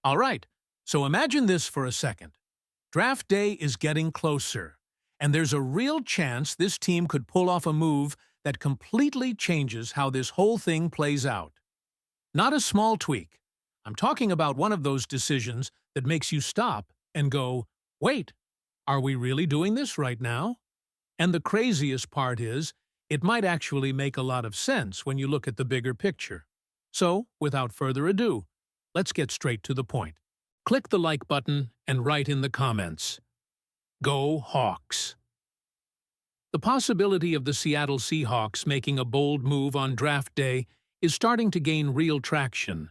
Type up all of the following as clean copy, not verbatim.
All right, so imagine this for a second. Draft day is getting closer, and there's a real chance this team could pull off a move that completely changes how this whole thing plays out. Not a small tweak. I'm talking about one of those decisions that makes you stop and go, wait, are we really doing this right now? And the craziest part is, it might actually make a lot of sense when you look at the bigger picture. So, without further ado, let's get straight to the point. Click the like button and write in the comments. Go Hawks! The possibility of the Seattle Seahawks making a bold move on draft day is starting to gain real traction.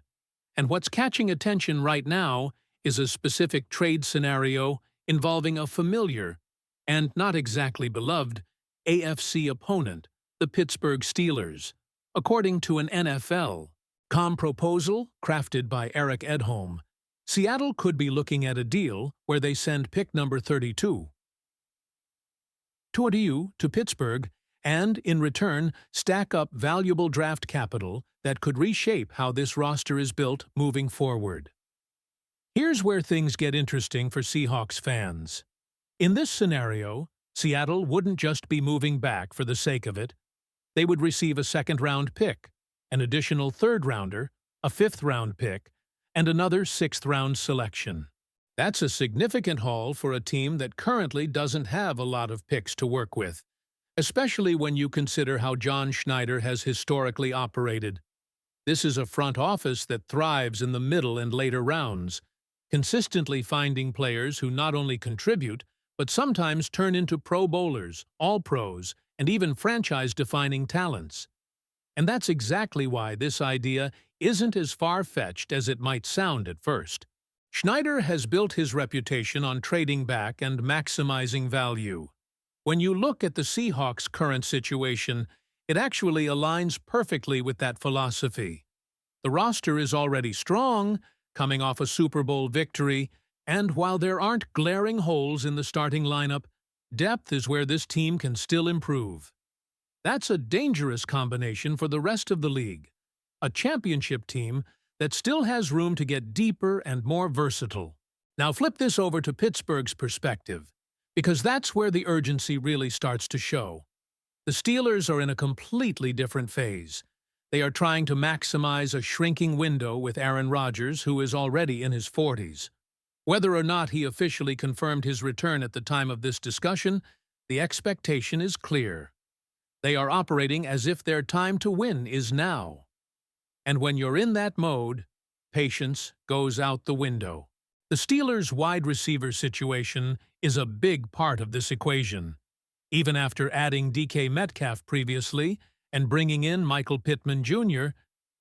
And what's catching attention right now is a specific trade scenario involving a familiar, and not exactly beloved, AFC opponent, the Pittsburgh Steelers. According to an NFL.com proposal crafted by Eric Edholm, Seattle could be looking at a deal where they send pick number 32 to Pittsburgh and, in return, stack up valuable draft capital that could reshape how this roster is built moving forward. Here's where things get interesting for Seahawks fans. In this scenario, Seattle wouldn't just be moving back for the sake of it. They would receive a second-round pick, an additional third-rounder, a fifth-round pick, and another sixth-round selection. That's a significant haul for a team that currently doesn't have a lot of picks to work with, especially when you consider how John Schneider has historically operated. This is a front office that thrives in the middle and later rounds, consistently finding players who not only contribute, but sometimes turn into Pro Bowlers, All-Pros, and even franchise-defining talents. And that's exactly why this idea isn't as far-fetched as it might sound at first. Schneider has built his reputation on trading back and maximizing value. When you look at the Seahawks' current situation, it actually aligns perfectly with that philosophy. The roster is already strong, coming off a Super Bowl victory, and while there aren't glaring holes in the starting lineup, depth is where this team can still improve. That's a dangerous combination for the rest of the league. A championship team that still has room to get deeper and more versatile. Now flip this over to Pittsburgh's perspective, because that's where the urgency really starts to show. The Steelers are in a completely different phase. They are trying to maximize a shrinking window with Aaron Rodgers, who is already in his 40s. Whether or not he officially confirmed his return at the time of this discussion, the expectation is clear. They are operating as if their time to win is now. And when you're in that mode, patience goes out the window. The Steelers' wide receiver situation is a big part of this equation. Even after adding DK Metcalf previously and bringing in Michael Pittman Jr.,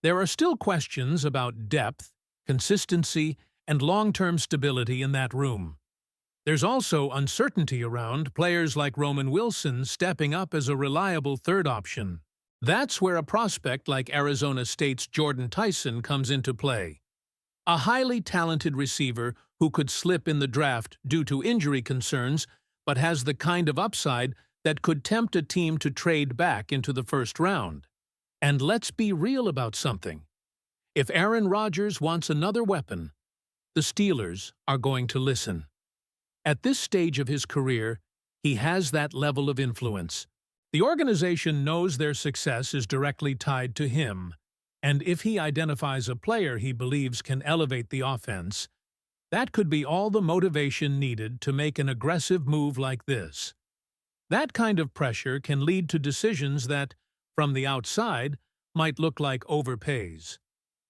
there are still questions about depth, consistency, and long-term stability in that room. There's also uncertainty around players like Roman Wilson stepping up as a reliable third option. That's where a prospect like Arizona State's Jordan Tyson comes into play. A highly talented receiver who could slip in the draft due to injury concerns, but has the kind of upside that could tempt a team to trade back into the first round. And let's be real about something. If Aaron Rodgers wants another weapon, the Steelers are going to listen. At this stage of his career, he has that level of influence. The organization knows their success is directly tied to him, and if he identifies a player he believes can elevate the offense, that could be all the motivation needed to make an aggressive move like this. That kind of pressure can lead to decisions that, from the outside, might look like overpays,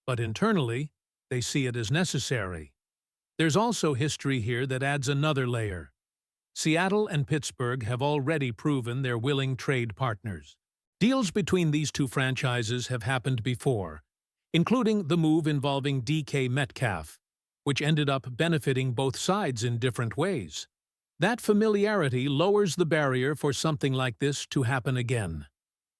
but internally, they see it as necessary. There's also history here that adds another layer. Seattle and Pittsburgh have already proven they're willing trade partners. Deals between these two franchises have happened before, including the move involving DK Metcalf, which ended up benefiting both sides in different ways. That familiarity lowers the barrier for something like this to happen again.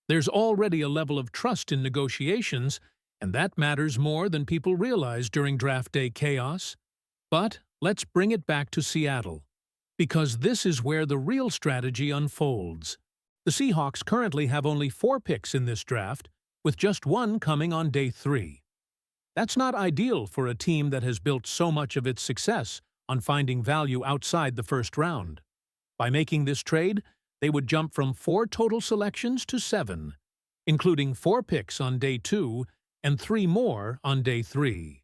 There's already a level of trust in negotiations, and that matters more than people realize during draft day chaos. But let's bring it back to Seattle, because this is where the real strategy unfolds. The Seahawks currently have only 4 picks in this draft, with just one coming on day 3. That's not ideal for a team that has built so much of its success on finding value outside the first round. By making this trade, they would jump from 4 total selections to 7, including 4 picks on day 2 and 3 more on day 3.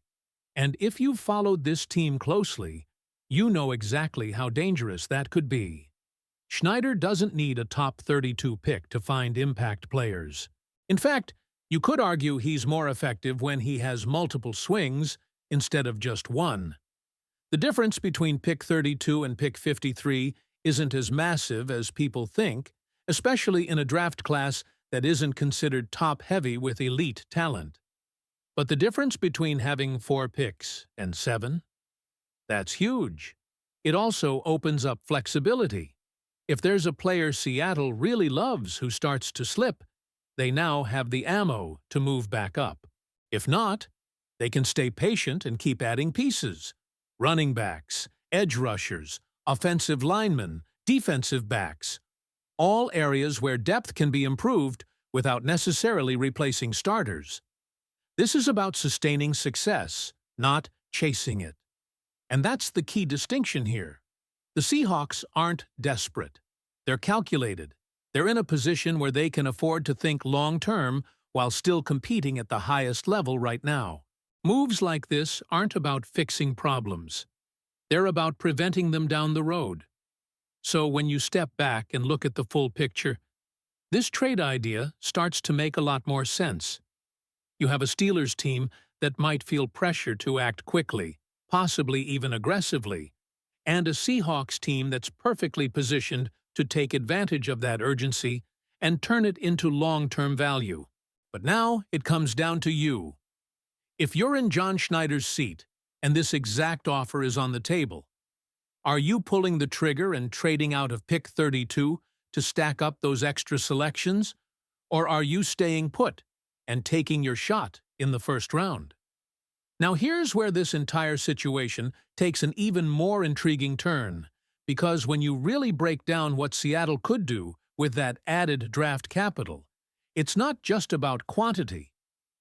And if you've followed this team closely, you know exactly how dangerous that could be. Schneider doesn't need a top 32 pick to find impact players. In fact, you could argue he's more effective when he has multiple swings instead of just one. The difference between pick 32 and pick 53 isn't as massive as people think, especially in a draft class that isn't considered top-heavy with elite talent. But the difference between having 4 picks and 7? That's huge. It also opens up flexibility. If there's a player Seattle really loves who starts to slip, they now have the ammo to move back up. If not, they can stay patient and keep adding pieces. Running backs, edge rushers, offensive linemen, defensive backs. All areas where depth can be improved without necessarily replacing starters. This is about sustaining success, not chasing it. And that's the key distinction here. The Seahawks aren't desperate. They're calculated. They're in a position where they can afford to think long-term while still competing at the highest level right now. Moves like this aren't about fixing problems. They're about preventing them down the road. So when you step back and look at the full picture, this trade idea starts to make a lot more sense. You have a Steelers team that might feel pressure to act quickly, possibly even aggressively, and a Seahawks team that's perfectly positioned to take advantage of that urgency and turn it into long-term value. But now it comes down to you. If you're in John Schneider's seat and this exact offer is on the table, are you pulling the trigger and trading out of pick 32 to stack up those extra selections? Or are you staying put and taking your shot in the first round? Now here's where this entire situation takes an even more intriguing turn, because when you really break down what Seattle could do with that added draft capital, it's not just about quantity,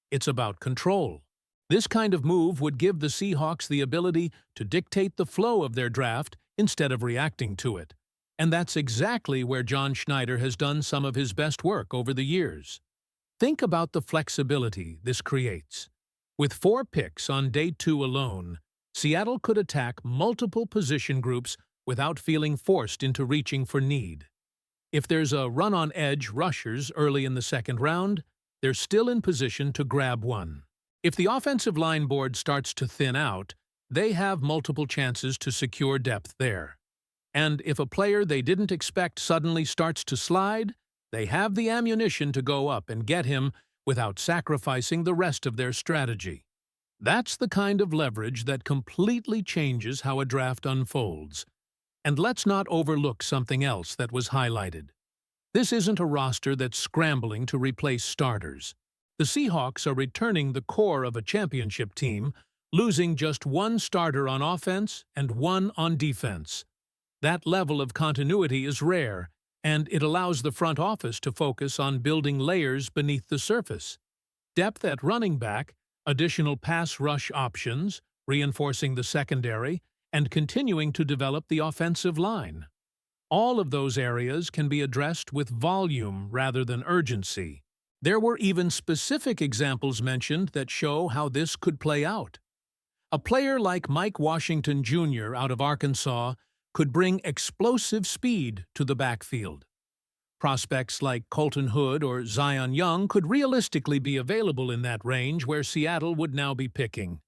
it's about control. This kind of move would give the Seahawks the ability to dictate the flow of their draft instead of reacting to it. And that's exactly where John Schneider has done some of his best work over the years. Think about the flexibility this creates. With 4 picks on day 2 alone, Seattle could attack multiple position groups without feeling forced into reaching for need. If there's a run-on-edge rushers early in the second round, they're still in position to grab one. If the offensive line board starts to thin out, they have multiple chances to secure depth there. And if a player they didn't expect suddenly starts to slide, they have the ammunition to go up and get him without sacrificing the rest of their strategy. That's the kind of leverage that completely changes how a draft unfolds. And let's not overlook something else that was highlighted. This isn't a roster that's scrambling to replace starters. The Seahawks are returning the core of a championship team, losing just 1 starter on offense and 1 on defense. That level of continuity is rare, and it allows the front office to focus on building layers beneath the surface. Depth at running back, additional pass rush options, reinforcing the secondary, and continuing to develop the offensive line. All of those areas can be addressed with volume rather than urgency. There were even specific examples mentioned that show how this could play out. A player like Mike Washington Jr. out of Arkansas could bring explosive speed to the backfield. Prospects like Colton Hood or Zion Young could realistically be available in that range where Seattle would now be picking.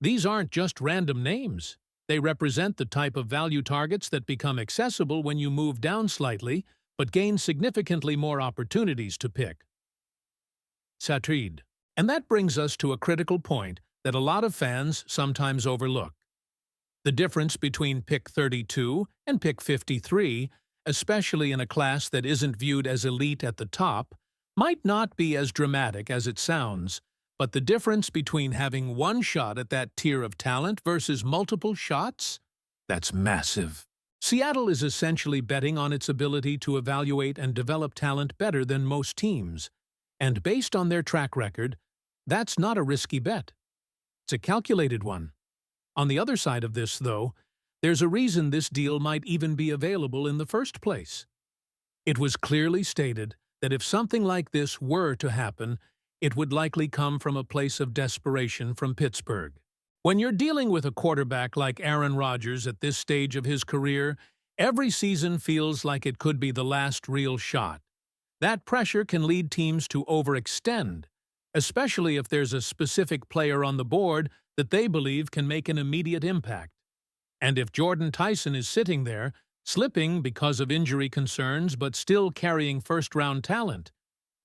These aren't just random names. They represent the type of value targets that become accessible when you move down slightly, but gain significantly more opportunities to pick. Satrid. And that brings us to a critical point that a lot of fans sometimes overlook. The difference between pick 32 and pick 53, especially in a class that isn't viewed as elite at the top, might not be as dramatic as it sounds, but the difference between having 1 shot at that tier of talent versus multiple shots? That's massive. Seattle is essentially betting on its ability to evaluate and develop talent better than most teams, and based on their track record, that's not a risky bet. It's a calculated one. On the other side of this, though, there's a reason this deal might even be available in the first place. It was clearly stated that if something like this were to happen, it would likely come from a place of desperation from Pittsburgh. When you're dealing with a quarterback like Aaron Rodgers at this stage of his career, every season feels like it could be the last real shot. That pressure can lead teams to overextend, especially if there's a specific player on the board that they believe can make an immediate impact. And if Jordan Tyson is sitting there, slipping because of injury concerns but still carrying first-round talent,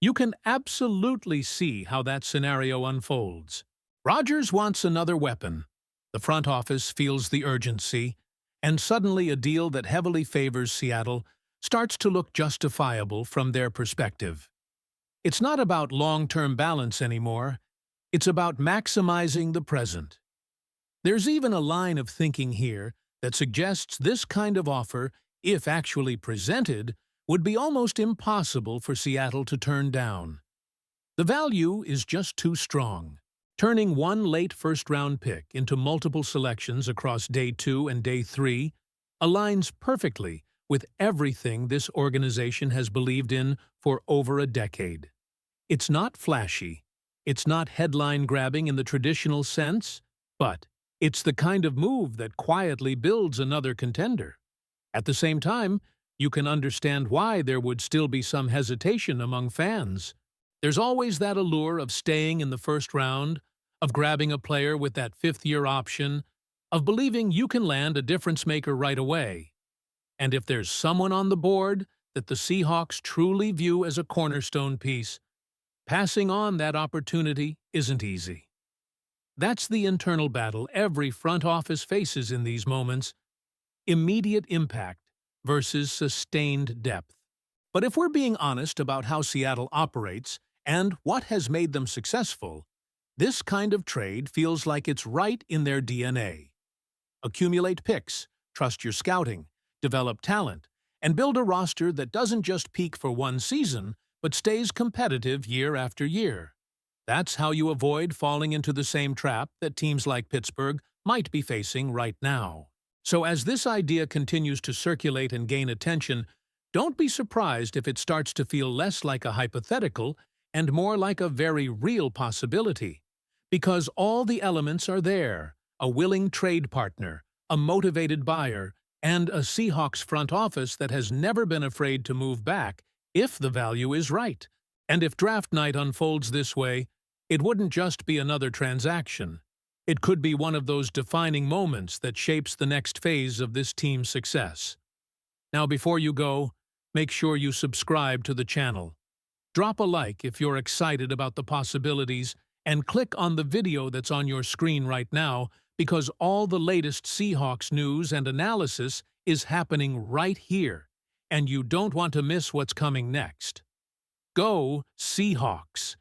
you can absolutely see how that scenario unfolds. Rodgers wants another weapon. The front office feels the urgency, and suddenly a deal that heavily favors Seattle starts to look justifiable from their perspective. It's not about long-term balance anymore. It's about maximizing the present. There's even a line of thinking here that suggests this kind of offer, if actually presented, would be almost impossible for Seattle to turn down. The value is just too strong. Turning one late first-round pick into multiple selections across Day 2 and Day 3 aligns perfectly with everything this organization has believed in for over a decade. It's not flashy, it's not headline-grabbing in the traditional sense, but it's the kind of move that quietly builds another contender. At the same time, you can understand why there would still be some hesitation among fans. There's always that allure of staying in the first round, of grabbing a player with that fifth-year option, of believing you can land a difference-maker right away. And if there's someone on the board that the Seahawks truly view as a cornerstone piece, passing on that opportunity isn't easy. That's the internal battle every front office faces in these moments: immediate impact versus sustained depth. But if we're being honest about how Seattle operates and what has made them successful, this kind of trade feels like it's right in their DNA. Accumulate picks, trust your scouting, develop talent, and build a roster that doesn't just peak for one season, but stays competitive year after year. That's how you avoid falling into the same trap that teams like Pittsburgh might be facing right now. So as this idea continues to circulate and gain attention, don't be surprised if it starts to feel less like a hypothetical and more like a very real possibility. Because all the elements are there: a willing trade partner, a motivated buyer, and a Seahawks front office that has never been afraid to move back if the value is right. And if draft night unfolds this way, it wouldn't just be another transaction. It could be one of those defining moments that shapes the next phase of this team's success. Now, before you go, make sure you subscribe to the channel. Drop a like if you're excited about the possibilities, and click on the video that's on your screen right now, because all the latest Seahawks news and analysis is happening right here, and you don't want to miss what's coming next. Go Seahawks!